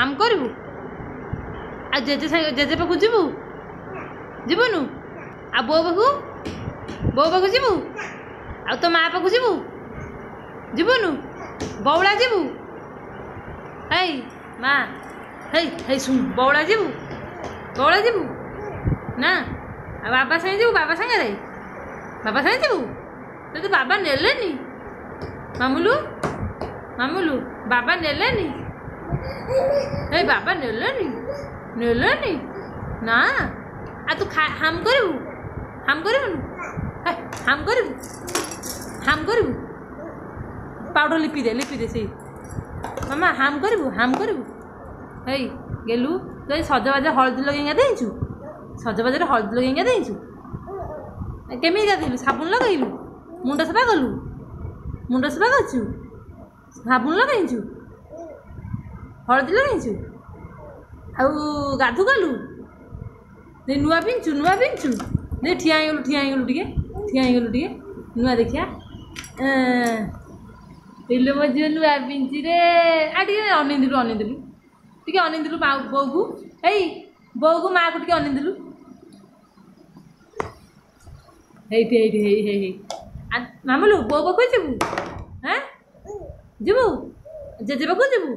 हाम करू आ जेजे पाखु जीवु जीवनु आ बो पाखु जीवु आ तो माँ पाखु जीवु जीवनु बौला जीवु है माँ है सुन बौला जीवु ना आ बाबा सागे जीवु बाबा सागे जीवु तो बाबा नेलेनी मामुलू बाबा नेलेनी बाबा नेलेनी ना आ तू हाम करू हाम करू पाउडर लिपि दे से मामा हाम करू है गेलु तो सजबाज हलदी लगेगा देचु सजबाज हलदी लगेगा देचु केमी गाधेलु साबुन लगेलु मुंड सफा करछु साबुन लगेचु हलदी लगेचु आउ गाधु गलु दे नुआ पिंचु दे ठिया गलु टिके नुआ देखिया इलो मजे नुआ पिंची रे आ टिके अनिंदिलु टिके अनिंदिलु बो को बो को माँ को टिके अनिंदिलु हे मामुलू बो पाखु जीवु हाँ जीवु जेजे पाखु जीवु